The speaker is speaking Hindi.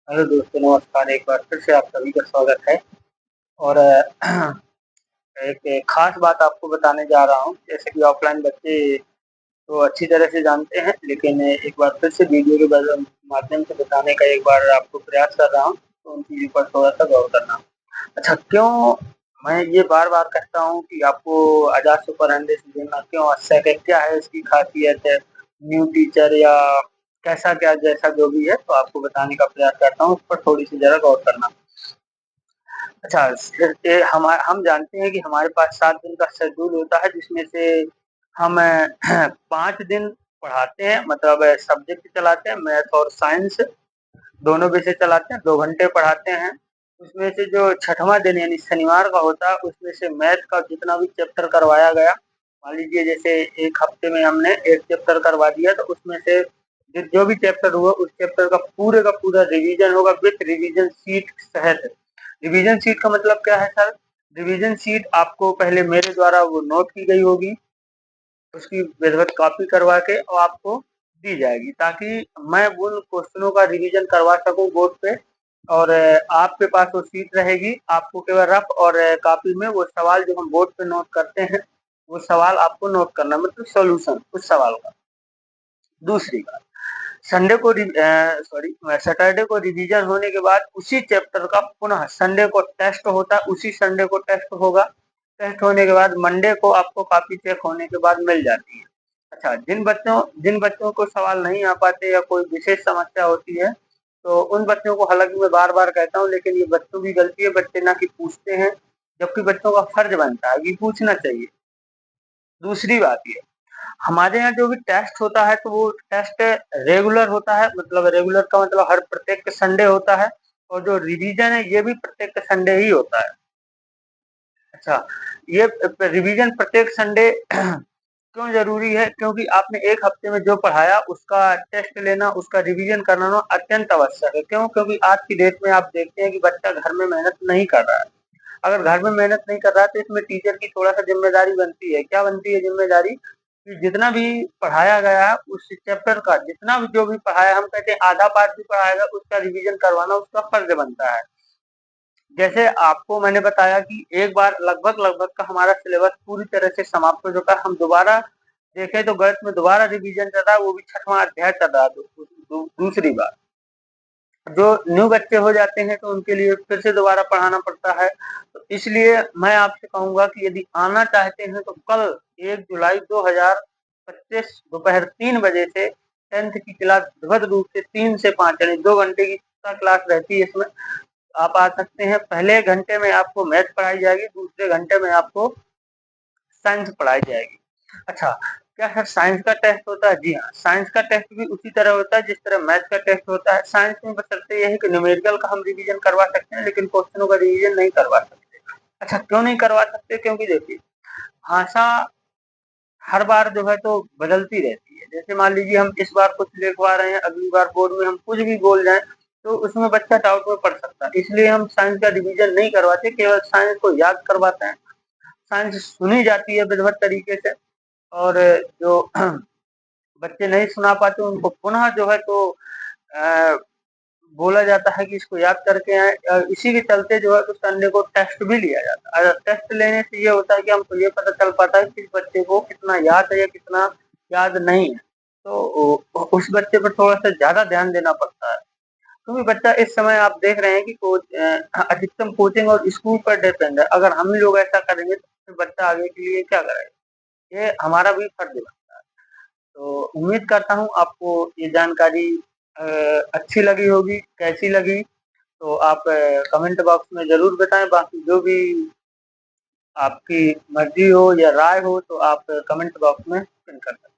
हेलो दोस्तों, नमस्कार। एक बार फिर से आप सभी का स्वागत है। और एक खास बात आपको बताने जा रहा हूँ। जैसे कि ऑफलाइन बच्चे तो अच्छी तरह से जानते हैं, लेकिन एक बार फिर से वीडियो के माध्यम से बताने का एक बार आपको प्रयास कर रहा हूँ, तो उन चीज़ों पर थोड़ा-सा गौर करना। अच्छा, क्यों मैं ये बार-बार कहता हूँ कि आपको आज़ाद सुपरहिंदी से जुड़ना क्यों आवश्यक है? क्या है इसकी ख़ासियत है? न्यू टीचर या कैसा क्या जैसा जो भी है, तो आपको बताने का प्रयास करता हूँ, उस पर थोड़ी-सी ज़रा गौर करना। अच्छा, फिर हम जानते हैं कि हमारे पास 7 दिन का शेड्यूल होता है, जिसमें से हम 5 दिन पढ़ाते हैं, मतलब सब्जेक्ट चलाते हैं, मैथ और साइंस दोनों विषय चलाते हैं, 2 घंटे पढ़ाते हैं। उसमें से जो छठवां दिन यानी शनिवार का होता है, उसमें से मैथ का जितना भी चैप्टर करवाया गया, मान लीजिए जैसे 1 हफ्ते में हमने 1 चैप्टर करवा दिया, तो उसमें से जो भी चैप्टर हुआ, उस चैप्टर का पूरा रिवीजन होगा विथ रिवीजन शीट सहित। रिवीजन शीट का मतलब क्या है सर? रिवीजन शीट आपको पहले मेरे द्वारा वो नोट की गई होगी, उसकी विधिवत कॉपी करवा के और आपको दी जाएगी, ताकि मैं उन क्वेश्चनों का रिवीजन करवा सकूँ बोर्ड पे। और आपके पास वो शीट रहेगी, आपको केवल रफ और कॉपी में वो सवाल जो हम बोर्ड पे नोट करते हैं, वो सवाल आपको नोट करना, मतलब सॉल्यूशन उस सवाल का। दूसरी बात, सैटरडे को रिवीजन होने के बाद उसी चैप्टर का पुनः संडे को टेस्ट होता है, उसी संडे को टेस्ट होगा। टेस्ट होने के बाद मंडे को आपको कॉपी चेक होने के बाद मिल जाती है। अच्छा, जिन बच्चों को सवाल नहीं आ पाते या कोई विशेष समस्या होती है, तो उन बच्चों को, हालाँकि मैं बार-बार कहता हूँ, लेकिन ये बच्चों की गलती है, बच्चे ना कि पूछते हैं, जबकि बच्चों का फर्ज बनता है कि पूछना चाहिए। दूसरी बात ये, हमारे यहाँ जो भी टेस्ट होता है, तो वो टेस्ट रेगुलर होता है, मतलब रेगुलर का मतलब हर प्रत्येक संडे होता है, और जो रिवीजन है ये भी प्रत्येक संडे ही होता है। अच्छा, ये रिवीजन प्रत्येक संडे क्यों ज़रूरी है? क्योंकि आपने 1 हफ्ते में जो पढ़ाया उसका टेस्ट लेना, उसका रिवीजन कराना अत्यंत आवश्यक है। क्यों? क्योंकि आज की डेट में आप देखते हैं कि बच्चा घर में मेहनत नहीं कर रहा है। अगर घर में मेहनत नहीं कर रहा है, तो इसमें टीचर की थोड़ा-सा ज़िम्मेदारी बनती है। क्या बनती है ज़िम्मेदारी? कि जितना भी पढ़ाया गया है, उस चैप्टर का जितना भी जो भी पढ़ाया, हम कहते हैं आधा पार्ट भी पढ़ाया गया, उसका रिवीजन करवाना उसका फर्ज़ बनता है। जैसे आपको मैंने बताया कि एक बार लगभग-लगभग का हमारा सिलेबस पूरी तरह से समाप्त हो चुका है। हम दोबारा देखें तो गणित में दोबारा रिवीजन चल रहा है, वो भी 6वां अध्याय चल रहा है। दूसरी बात, जो न्यू बच्चे हो जाते हैं, तो उनके लिए फिर से दोबारा पढ़ाना पड़ता है। तो इसलिए मैं आपसे कहूँगा कि यदि आना चाहते हैं, तो कल 1 जुलाई 2025 दोपहर 3 बजे से 10th की क्लास विधिवत रूप से 3 से 5 यानी 2 घंटे की क्लास रहती है इसमें। आप आ सकते हैं। पहले घंटे में आपको मैथ पढ़ाई जाएगी, दूसरे घंटे में आपको साइंस पढ़ाई जाएगी। अच्छा, क्या है साइंस का टेस्ट होता है? जी हाँ, साइंस का टेस्ट भी उसी तरह होता है जिस तरह मैथ का टेस्ट होता है। साइंस में बशर्ते ये है कि न्यूमेरिकल का हम रिवीजन करवा सकते हैं, लेकिन क्वेश्चनों का रिवीजन नहीं करवा सकते। अच्छा, क्यों नहीं करवा सकते? क्योंकि देखिए, भाषा हर बार जो है तो बदलती रहती है। जैसे मान लीजिए हम इस बार कुछ लिखवा रहे हैं, अगली बार बोर्ड में हम कुछ भी बोल जाएँ, तो उसमें बच्चा डाउट में पड़ सकता है। इसलिए हम साइंस का रिवीजन नहीं करवाते, केवल साइंस को याद करवाते हैं। साइंस सुनी जाती है विधिवत तरीके से, और जो बच्चे नहीं सुना पाते उनको पुनः जो है तो अ, बोला जाता है कि इसको याद करके आएँ। इसी के चलते जो है तो संडे को टेस्ट भी लिया जाता है। टेस्ट लेने से ये होता है कि हमको ये पता चल पाता है कि इस बच्चे को कितना याद है या कितना याद नहीं है। तो उस बच्चे पर थोड़ा-सा ज़्यादा ध्यान देना पड़ता है। क्योंकि बच्चा इस समय आप देख रहे हैं कि अधिकतम कोचिंग और स्कूल पर डिपेंड है। अगर हम ही लोग ऐसा करेंगे, तो फिर बच्चा आगे के लिए क्या करेगा? ये हमारा भी फर्ज बनता है। तो उम्मीद करता हूँ आपको ये जानकारी अ, अच्छी लगी होगी। कैसी लगी, तो आप कमेंट बॉक्स में ज़रूर बताएँ। बाकी जो भी आपकी मर्ज़ी हो या राय हो, तो आप कमेंट बॉक्स में पिन कर सकते हैं।